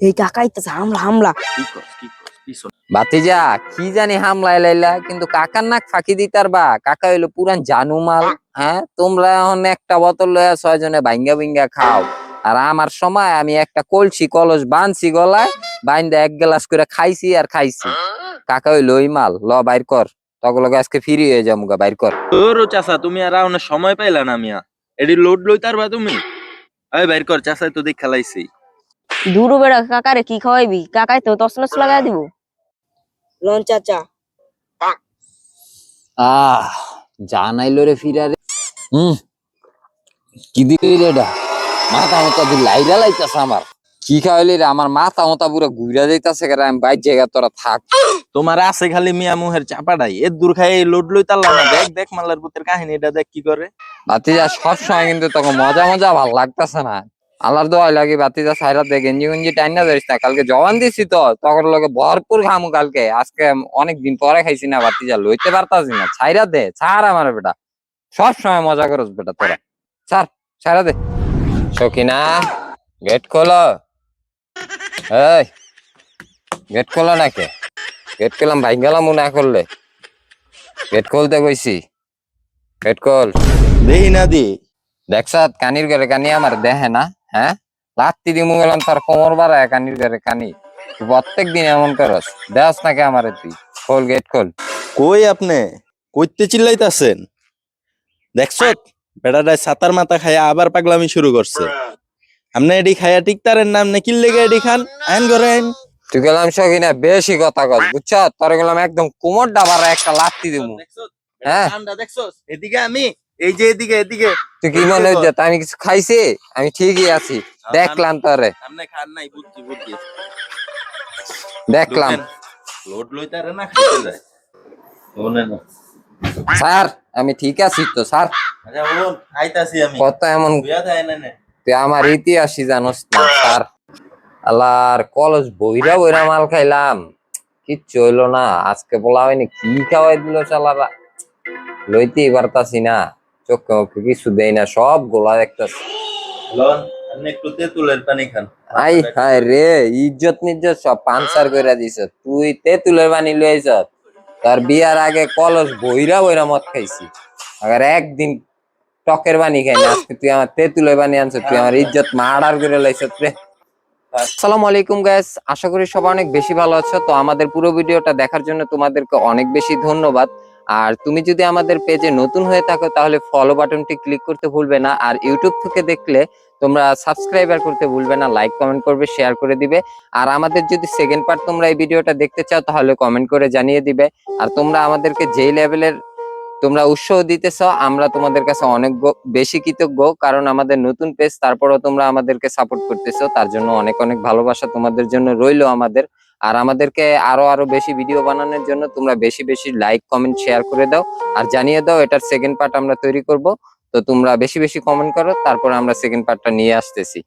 এই কাকা আইতাছে, হামলা হামলা। ভাতিজা কি জানি হামলায় লাইলা, কিন্তু কাকার নাক ফাঁকি দিতার বা কাকা হইলো পুরান জানুমাল। হ্যাঁ, তোমরা এখন একটা বোতল লইয়া 6 জনে ভাঙ্গা ভাঙ্গা খাও, আর আমার সময় আমি একটা কলসি কলস বানছি গলায়, বাইন্দা 1 গ্লাস করে খাইছি আর খাইছি। কাকা হইলো ওই মাল। ল বাইর কর, তগলগে আজকে ফ্রি হয়ে যাবো গা, বাইর কর। তোরও চাচা তুমি আর অনেক সময় পাইলা না মিয়া, এডি লোড লইতার বা তুমি। আয় বাইর কর, চাচাই তো দেখ খেলাইছি। দুরু বেড়া, কাকারে কি খাওয়াইবি? কাকাই তো তসনস লাগাই দিব। লন চাচা। জানাইলো রে ফিরা রে। কি দিলি রে এটা? মাথা মতো লাইরা লাইতাছে আমার। কি খাওয়াইলি রে? আমার মাথা মতো পুরো ঘুরা যাইতাছে। আমি বাইর জায়গা, তোরা থাক। তোমার আছে খালি মিয়া মুহের চাপাটাই, এর দূর খাই লোড লইতারলা না। দেখ দেখ মাল্লার পুতের কাহিনীটা দেখ কি করে। ভাতিজা সব সময় কিন্তু তোকে মজা মজা ভাল লাগতেছে না। আল্লাহর দোয়াই লাগে ভাতিজা, সাইরা দে গেঞ্জি গঞ্জি টাইনা ধরিস না। কালকে জবান দিছি তো, তখন লগে ভরপুর খামু কালকে। আজকে অনেক দিন পরে খাইছি না ভাতিজা, লইতে পারতাছি না। ছাইরা দে, ছাড় আমার বেটা। সব সময় মজা করস বেটা তোরা। ছাড়, ছাইরা দে। সকিনা, গেট খোলো। এই গেট খোলো নাকি? গেট খোলাম ভাই গেলাম না করলে। গেট খুলতে কইছি, গেট খোল। দেহি না দি দেখছ কানির ঘরে কানি আমার দেহে না? হ্যাঁ, লাত্তি দিমু গেলাম তার কোমর বাড়ায় কানির ঘরে কানি। তুই প্রত্যেক দিন এমন করস, দেওস নাকি আমারে? তুই খোল, গেট খোল। কই আপনি কইতে চিল্লাইতাছেন? দেখছো বেড়াটায় সাতার মাথা খাইয়া আবার পাগলামি শুরু করছে। আপনি এডি খাইয়া টিকতারেন না, আপনি কিল্লে গে এডি খান। আইন করেন। তুই গেলাম সকিনা বেশি কথা কস, বুঝছ? তোর গেলাম একদম কোমর ডাবারে একটা লাত্তি দিমু। হ্যাঁ, এদিকে আমি এই যে এদিকে এদিকে। তুই কি মনে হচ্ছে আমি কিছু খাইছি? আমি ঠিকই আছি, দেখলাম তোরে, আপনি খান নাই, বুঝছি বুঝছি। দেখলাম। লোড লইতারে না খাইতে যায়। ওনে না। স্যার আমি ঠিক আছি তো স্যার। আচ্ছা বলুন, আইতাছি আমি। কত এমন বুয়া যায় না। তুই আমার ইতিহাসই জানোস না স্যার। আল্লাহর কলস বইরা বইরা মাল খাইলাম, কিচ্ছু হইলো না। আজকে বলা হয়নি কি খাওয়াই দিল চালারা, লইতেই পারতাছি না। চোখে মুখে কিছু দেই না, সব গোলা দেখতাছি। লন, আপনি একটু তেঁতুলের পানি খান। আই হায় রে, ইজ্জত নিজ্জত সব পাঞ্চার কইরা দিছ। তুই তেঁতুলের পানি লইছ? তার বিয়ার আগে কলস বইরা বইরা মদ খাইছি, আবার একদিন টকের পানি খাই না। আজকে তুই আমার তেঁতুলের পানি আনছ, তুই আমার ইজ্জত মার্ডার করে লাইছ রে। আসসালামু আলাইকুম গাইস, আশা করি সবাই অনেক বেশি ভালো আছো। তো আমাদের পুরো ভিডিওটা দেখার জন্য তোমাদেরকে অনেক বেশি ধন্যবাদ। আর তুমি যদি আমাদের পেজে নতুন হয়ে থাকো তাহলে ফলো বাটনটি ক্লিক করতে ভুলবে না। আর ইউটিউব থেকে দেখলে তোমরা সাবস্ক্রাইবার করতে ভুলবে না, লাইক কমেন্ট করবে, শেয়ার করে দিবে। আর আমাদের যদি সেকেন্ড পার্ট তোমরা এই ভিডিওটা দেখতে চাও তাহলে কমেন্ট করে জানিয়ে দিবে। আর তোমরা আমাদেরকে যেই লেভেলের তোমরা উৎসাহ দিতেছ, আমরা তোমাদের কাছে অনেক বেশি কৃতজ্ঞ। কারণ আমাদের নতুন পেজ, তারপরও তোমরা আমাদেরকে সাপোর্ট করতেছো, তার জন্য অনেক অনেক ভালোবাসা তোমাদের জন্য রইলো আমাদের। আর আমাদেরকে আরো আরো বেশি ভিডিও বানানোর জন্য তোমরা বেশি বেশি লাইক কমেন্ট শেয়ার করে দাও, আর জানিয়ে দাও এটার সেকেন্ড পার্ট আমরা তৈরি করব। তো তোমরা বেশি বেশি কমেন্ট করো, তারপর আমরা সেকেন্ড পার্টটা নিয়ে আসতেছি।